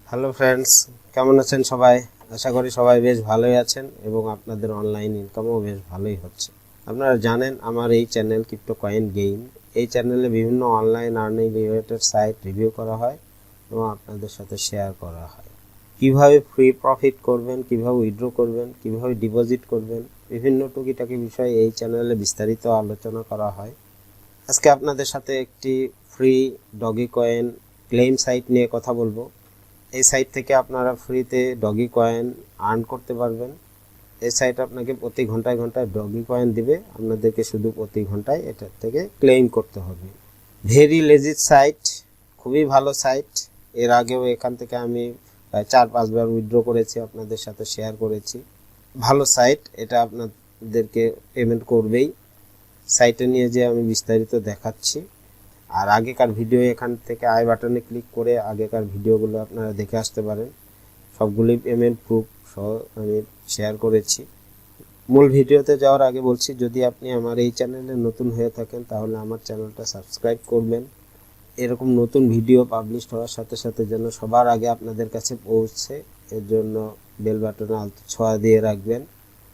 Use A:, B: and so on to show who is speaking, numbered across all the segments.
A: Hello friends, কেমন আছেন সবাই? আশা করি সবাই বেশ ভালোই আছেন এবং আপনাদের অনলাইন ইনকামও বেশ ভালোই হচ্ছে। আপনারা জানেন আমার এই চ্যানেল ক্রিপ্টো কয়েন গেইন, এই চ্যানেলে বিভিন্ন online earning related site review করা হয় এবং আপনাদের সাথে শেয়ার করা হয়। কিভাবে ফ্রি প্রফিট করবেন, কিভাবে উইথড্র করবেন, কিভাবে ডিপোজিট করবেন, বিভিন্ন টুকিটাকি বিষয়ে এই চ্যানেলে বিস্তারিত আলোচনা করা হয়। আজকে আপনাদের সাথে একটি free Dogecoin claim site নিয়ে কথা বলবো। এই সাইট থেকে আপনারা ফ্রিতে ডগি কয়েন আর্ন করতে পারবেন। এই সাইট আপনাকে প্রতি ঘন্টায় ঘন্টায় ডগি কয়েন দিবে, আপনাদেরকে শুধু প্রতি ঘন্টায় এটা থেকে ক্লেম করতে হবে। ভেরি লেজিট সাইট, খুবই ভালো সাইট। এর আগেও এখান থেকে আমি 4-5 বার উইথড্র করেছি, আপনাদের সাথে শেয়ার করেছি। ভালো সাইট, এটা আপনাদেরকে পেমেন্ট করবেই। সাইটে নিয়ে যে আমি বিস্তারিত দেখাচ্ছি। আর আগেকার ভিডিও এখান থেকে আই বাটনে ক্লিক করে আগেকার ভিডিওগুলো আপনারা দেখে আসতে পারেন। সবগুলোই পেমেন্ট প্রুফ সহ আমি শেয়ার করেছি। মূল ভিডিওতে যাওয়ার আগে বলছি, যদি আপনি আমার এই চ্যানেলে নতুন হয়ে থাকেন তাহলে আমার চ্যানেলটা সাবস্ক্রাইব করবেন। এরকম নতুন ভিডিও পাবলিশ হওয়ার সাথে সাথে যেন সবার আগে আপনাদের কাছে পৌঁছে, এর জন্য বেল বাটনে আলতো ছোঁয়া দিয়ে রাখবেন।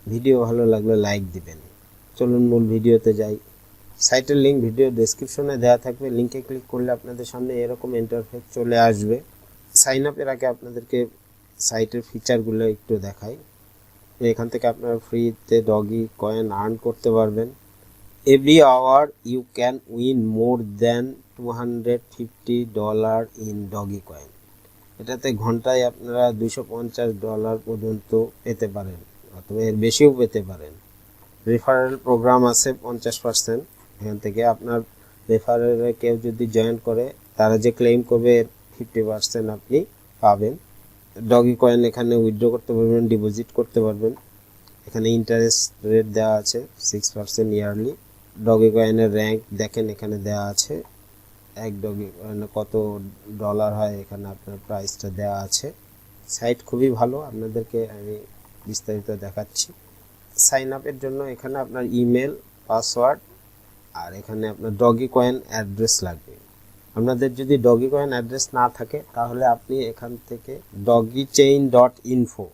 A: ভিডিও ভালো লাগলে লাইক দিবেন। চলুন মূল ভিডিওতে যাই। সাইটের লিঙ্ক ভিডিও ডেসক্রিপশনে দেওয়া থাকবে, লিঙ্কে ক্লিক করলে আপনাদের সামনে এরকম ইন্টারফেস চলে আসবে। সাইন আপের আগে আপনাদেরকে সাইটের ফিচারগুলো একটু দেখাই। এখান থেকে আপনারা ফ্রিতে ডগি কয়েন আর্ন করতে পারবেন। Every hour you can win more than $250 in Dogecoin. এটাতে ঘন্টায় আপনারা $250 পর্যন্ত পেতে পারেন, অথবা এর বেশিও পেতে পারেন। রেফারেল প্রোগ্রাম আছে 50%। এখান থেকে আপনার রেফারেলে কেউ যদি জয়েন করে, তারা যে ক্লেম করবে এর 50% আপনি পাবেন। ডগি কয়েন এখানে উইথড্র করতে পারবেন, ডিপোজিট করতে পারবেন। এখানে ইন্টারেস্ট রেট দেওয়া আছে 6% ইয়ারলি। ডগি কয়েনের র্যাঙ্ক দেখেন এখানে দেওয়া আছে। এক ডগি কয়েনে কত ডলার হয় এখানে আপনার প্রাইসটা দেওয়া আছে। সাইট খুবই ভালো, আপনাদেরকে আমি বিস্তারিত দেখাচ্ছি। সাইন আপের জন্য এখানে আপনার ইমেল, পাসওয়ার্ড আর এখানে আপনার ডগি কয়েন অ্যাড্রেস লাগবে। আপনাদের যদি ডগি কয়েন অ্যাড্রেস না থাকে তাহলে আপনি এখান থেকে dogechain.info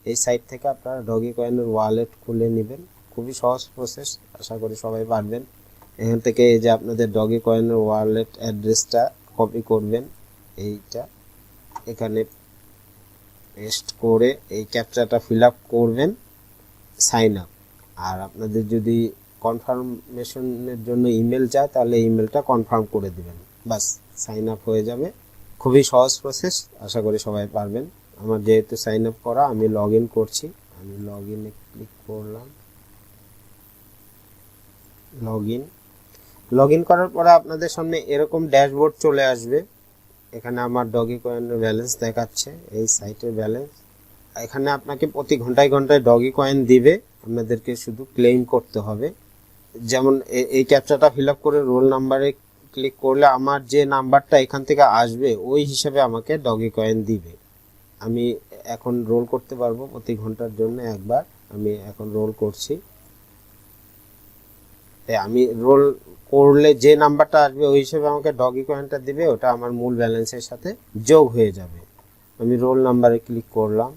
A: এই সাইট থেকে আপনারা ডগি কয়েনের ওয়ালেট খুলে নেবেন। খুবই সহজ প্রসেস, আশা করি সবাই পারবেন। এখান থেকে এই যে আপনাদের ডগি কয়েনের ওয়ালেট অ্যাড্রেসটা কপি করবেন, এইটা এখানে পেস্ট করে এই ক্যাপচাটা ফিল আপ করবেন, সাইন আপ। আর আপনাদের যদি কনফার্মেশনের জন্য ইমেল চায় তাহলে ইমেলটা কনফার্ম করে দিবেন, বাস সাইন আপ হয়ে যাবে। খুবই সহজ প্রসেস, আশা করি সবাই পারবেন। আমার যেহেতু সাইন আপ করা, আমি লগ ইন করছি। আমি লগ ইনে ক্লিক করলাম। লগ ইন করার পরে আপনাদের সামনে এরকম ড্যাশবোর্ড চলে আসবে। এখানে আমার ডগি কয়েনের ব্যালেন্স দেখাচ্ছে, এই সাইটের ব্যালেন্স। এখানে আপনাকে প্রতি ঘন্টায় ঘন্টায় ডগি কয়েন দিবে, আপনাদেরকে শুধু ক্লেম করতে হবে। যেমন এই ক্যাপচাটা ফিল আপ করে রোল নাম্বারে ক্লিক করলে আমার যে নাম্বারটা এখান থেকে আসবে ওই হিসাবে আমাকে ডগি কয়েন দিবে। আমি এখন রোল করতে পারবো প্রতি ঘন্টার জন্য একবার। আমি এখন রোল করছি। আমি রোল করলে যে নাম্বারটা আসবে ওই হিসেবে আমাকে ডগি কয়েনটা দিবে, ওটা আমার মূল ব্যালেন্সের সাথে যোগ হয়ে যাবে। আমি রোল নাম্বারে ক্লিক করলাম।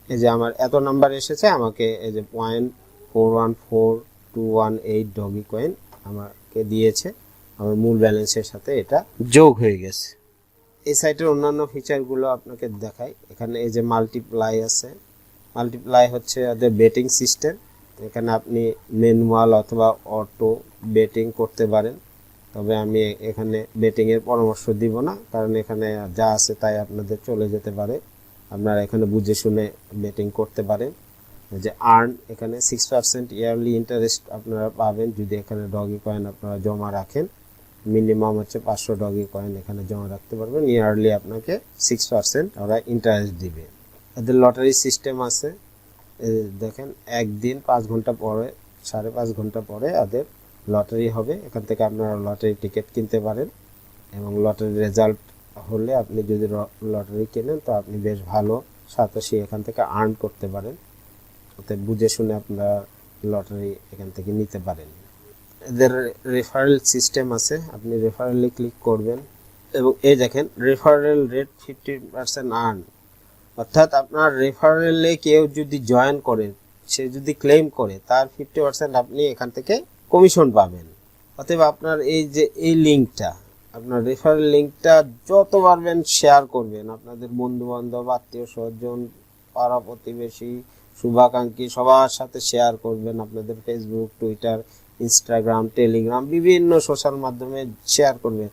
A: এই যে আমার এত নাম্বার এসেছে, আমাকে এই যে 0.414218 ডগি কয়েন আমাকে দিয়েছে। আমার মূল ব্যালেন্সের সাথে এটা যোগ হয়ে গেছে। এই সাইটের অন্যান্য ফিচারগুলো আপনাকে দেখাই। এখানে এই যে মাল্টিপ্লাই আছে। মাল্টিপ্লাই হচ্ছে ওদের বেটিং সিস্টেম। এখানে আপনি ম্যানুয়াল অথবা অটো বেটিং করতে পারেন, তবে আমি এখানে বেটিংয়ের পরামর্শ দিব না, কারণ এখানে যা আছে তাই আপনাদের চলে যেতে পারে। আপনারা এখানে বুঝে শুনে বেটিং করতে পারেন। যে আর্ন, এখানে 6% ইয়ারলি ইন্টারেস্ট আপনারা পাবেন যদি এখানে ডগি কয়েন আপনারা জমা রাখেন। মিনিমাম হচ্ছে 500 ডগি কয়েন এখানে জমা রাখতে পারবেন। ইয়ারলি আপনাকে 6% ওরা ইন্টারেস্ট দিবে। এদের লটারি সিস্টেম আছে, দেখেন একদিন 5 ঘন্টা পরে, 5.5 ঘন্টা পরে ওদের লটারি হবে। এখান থেকে আপনারা লটারি টিকিট কিনতে পারেন এবং লটারি রেজাল্ট হলে আপনি যদি লটারি কেনেন তো আপনি বেশ ভালো সাতাশি এখান থেকে আর্ন করতে পারেন। ওতে বুঝে শুনে আপনারা লটারি এখান থেকে নিতে পারেন। এদের রেফারেল সিস্টেম আছে, আপনি রেফারেলে ক্লিক করবেন। এবং এই দেখেন রেফারেল রেট 50% আর্ন, অর্থাৎ আপনার রেফারেলে কেউ যদি জয়েন করে, সে যদি ক্লেম করে, তার 50% আপনি এখান থেকে কমিশন পাবেন। অতএব আপনার এই যে এই লিঙ্কটা, আপনার রেফারেল লিঙ্কটা যত পারবেন শেয়ার করবেন, আপনাদের বন্ধু বান্ধব, আত্মীয় স্বজন, পাড়া প্রতিবেশী, শুভাকাঙ্ক্ষী সবার সাথে শেয়ার করবেন। আপনাদের ফেসবুক, টুইটার, ইনস্টাগ্রাম, টেলিগ্রাম, বিভিন্ন সোশ্যাল মাধ্যমে শেয়ার করবেন।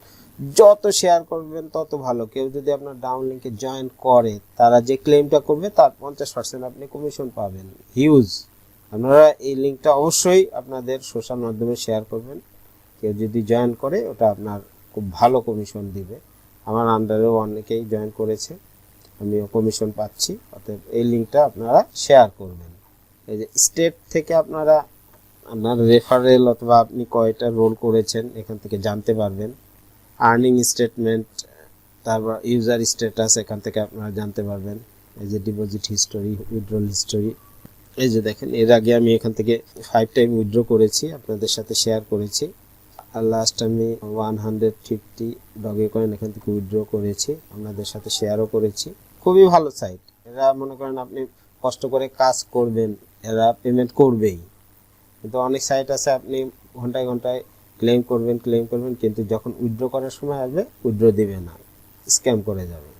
A: যত শেয়ার করবেন তত ভালো। কেউ যদি আপনার ডাউন লিঙ্কে জয়েন করে, তারা যে ক্লেমটা করবে তার 50% আপনি কমিশন পাবেন, হিউজ। আপনারা এই লিঙ্কটা অবশ্যই আপনাদের সোশ্যাল মাধ্যমে শেয়ার করবেন। কেউ যদি জয়েন করে, ওটা আপনার খুব ভালো কমিশন দিবে। আমার আন্ডারেও অনেকেই জয়েন করেছে, আমিও কমিশন পাচ্ছি। অতএব এই লিঙ্কটা আপনারা শেয়ার করবেন। এই যে স্টেট থেকে আপনারা আপনার রেফারেল অথবা আপনি কয়টা রোল করেছেন এখান থেকে জানতে পারবেন। আর্নিং স্টেটমেন্ট, তারপর ইউজার স্ট্যাটাস এখান থেকে আপনারা জানতে পারবেন। এই যে ডিপোজিট হিস্টোরি, উইথড্রল হিস্টোরি। এই যে দেখেন, এর আগে আমি এখান থেকে 5 টাইম উইথড্র করেছি, আপনাদের সাথে শেয়ার করেছি। আর লাস্ট আমি 150 ডগে কয়েন এখান থেকে উইথড্র করেছি, আপনাদের সাথে শেয়ারও করেছি। খুবই ভালো সাইট। এরা মনে করেন আপনি কষ্ট করে কাজ করবেন, এরা পেমেন্ট করবেই। কিন্তু অনেক সাইট আছে আপনি ঘন্টায় ঘন্টায় ক্লেম করবেন কিন্তু যখন উইথড্র করার সময় আসবে উইথড্র দিবে না, স্ক্যাম করে যাবে।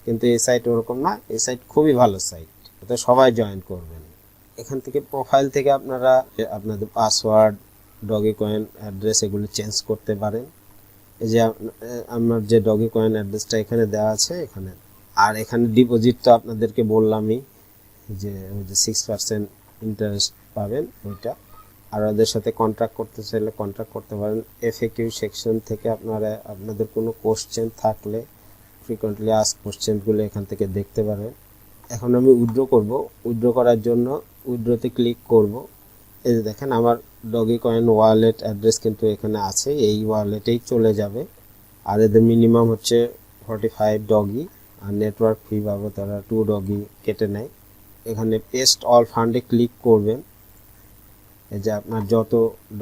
A: কিন্তু এই সাইট ওরকম না, এই সাইট খুবই ভালো সাইট, এতে সবাই জয়েন করবেন। এখান থেকে প্রোফাইল থেকে আপনারা আপনাদের পাসওয়ার্ড, ডগে কয়েন অ্যাড্রেস এগুলো চেঞ্জ করতে পারেন। এই যে আমার যে ডগে কয়েন অ্যাড্রেসটা এখানে দেওয়া আছে এখানে। আর এখানে ডিপোজিট তো আপনাদেরকে বললামই, যে ওই যে 6% ইন্টারেস্ট পাবেন ওইটা। আর ওদের সাথে কন্ট্রাক্ট করতে চাইলে কন্ট্রাক্ট করতে পারেন। এফএকিউ সেকশন থেকে আপনারা আপনাদের কোনো কোশ্চেন থাকলে ফ্রিকোয়েন্টলি আস্ক কোশ্চেনগুলো এখান থেকে দেখতে পারেন। এখন আমি উইথড্র করব। উইথড্র করার জন্য উইথড্রতে ক্লিক করব। এই যে দেখেন আমার ডগি কয়েন ওয়ালেট অ্যাড্রেস কিন্তু এখানে আছে, এই ওয়ালেটেই চলে যাবে। আর এদের মিনিমাম হচ্ছে 45 ডগি, আর নেটওয়ার্ক ফি পাবো তারা 2 ডগি কেটে নেয়। এখানে পেস্ট অল ফান্ডে ক্লিক করবেন। এই যে আপনার যত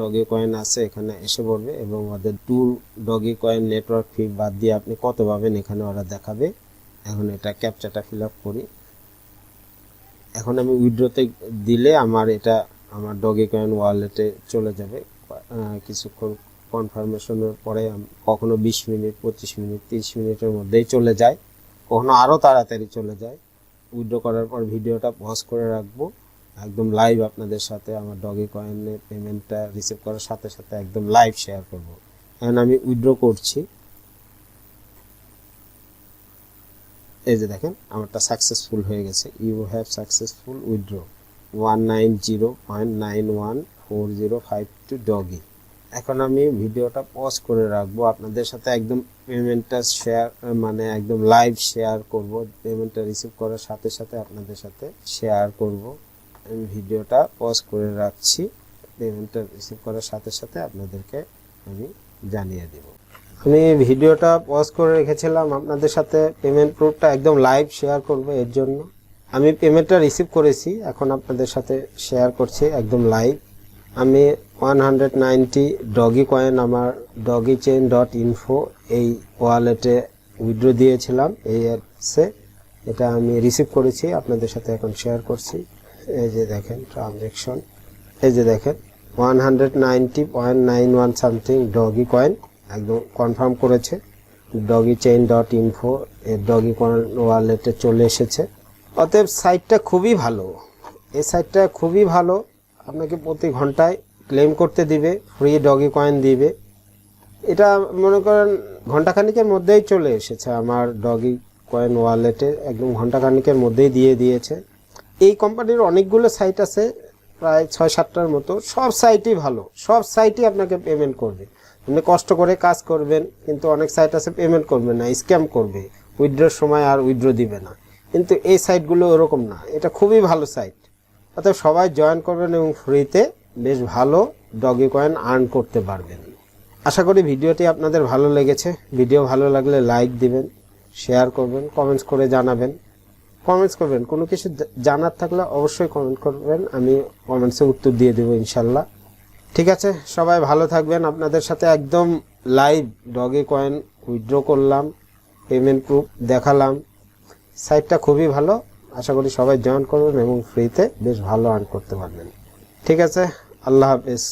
A: ডগি কয়েন আছে এখানে এসে পড়বে এবং ওদের 2 ডগি কয়েন নেটওয়ার্ক ফি বাদ দিয়ে আপনি কত পাবেন এখানে ওরা দেখাবে। এখন এটা ক্যাপচাটা ফিল আপ করি। এখন আমি উইথড্রতে দিলে আমার এটা আমার ডগি কয়েন ওয়ালেটে চলে যাবে। কিছুক্ষণ কনফার্মেশনের পরে কখনো 20 মিনিট, 25 মিনিট, 30 মিনিটের মধ্যেই চলে যায়, কখনো আরও তাড়াতাড়ি চলে যায়। উইথড্র করার পর ভিডিওটা পজ করে রাখবো, একদম লাইভ আপনাদের সাথে আমার ডগি কয়েনের পেমেন্টটা রিসিভ করার সাথে সাথে একদম লাইভ শেয়ার করব। এখন আমি উইথড্র করছি। এই যে দেখেন আমারটা সাকসেসফুল হয়ে গেছে। You have successful withdraw 190.914052 doge. এখন আমি ভিডিওটা পজ করে রাখবো, আপনাদের সাথে একদম পেমেন্টটা শেয়ার মানে একদম লাইভ শেয়ার করব। পেমেন্টটা রিসিভ করার সাথে সাথে আপনাদের সাথে শেয়ার করব। আমি ভিডিওটা পজ করে রাখছি, পেমেন্টটা রিসিভ করার সাথে সাথে আপনাদেরকে আমি জানিয়ে দেব। আমি ভিডিওটা পজ করে রেখেছিলাম, আপনাদের সাথে পেমেন্ট প্রুফটা একদম লাইভ শেয়ার করব। এর জন্য আমি পেমেন্টটা রিসিভ করেছি, এখন আপনাদের সাথে শেয়ার করছি একদম লাইভ। আমি 190 ডগি কয়েন আমার dogecoin.info এই ওয়ালেটে উইথড্র দিয়েছিলাম এই অ্যাপসে। এটা আমি রিসিভ করেছি, আপনাদের সাথে এখন শেয়ার করছি। এই যে দেখেন ট্রানজ্যাকশন, এই যে দেখেন 190.91 সামথিং ডগি কয়েন একদম কনফার্ম করেছে। dogecoin.info এর ডগি কয়েন ওয়ালেটে চলে এসেছে। অতএব সাইটটা খুবই ভালো, এই সাইটটা খুবই ভালো। আপনাকে প্রতি ঘন্টায় ক্লেম করতে দিবে, ফ্রি ডগি কয়েন দিবে। এটা মনে করেন ঘন্টাখানিকের মধ্যেই চলে এসেছে আমার ডগি কয়েন ওয়ালেটে, একদম ঘন্টাখানিকের মধ্যেই দিয়ে দিয়েছে। এই কোম্পানির অনেকগুলো সাইট আছে, প্রায় 6-7টার মতো। সব সাইটই ভালো, সব সাইটই আপনাকে পেমেন্ট করবে। আপনি কষ্ট করে কাজ করবেন, কিন্তু অনেক সাইট আছে পেমেন্ট করবে না, স্ক্যাম করবে, উইথড্রোর সময় আর উইথড্রো দিবে না। কিন্তু এই সাইটগুলো ওরকম না, এটা খুবই ভালো সাইট। অর্থাৎ সবাই জয়েন করবেন এবং ফ্রিতে বেশ ভালো ডগি কয়েন আর্ন করতে পারবেন। আশা করি ভিডিওটি আপনাদের ভালো লেগেছে। ভিডিও ভালো লাগলে লাইক দিবেন, শেয়ার করবেন, কমেন্টস করে জানাবেন। কমেন্টস করবেন, কোনো কিছু জানার থাকলে অবশ্যই কমেন্ট করবেন, আমি কমেন্টসে উত্তর দিয়ে দেবো ইনশাল্লাহ। ঠিক আছে, সবাই ভালো থাকবেন। আপনাদের সাথে একদম লাইভ ডগি কয়েন উইথড্র করলাম, পেমেন্ট প্রুফ দেখালাম। সাইটটা খুবই ভালো, আশা করি সবাই জয়েন করবেন এবং ফ্রিতে বেশ ভালো আর্ন করতে পারবেন। ঠিক আছে, আল্লাহ হাফেজ।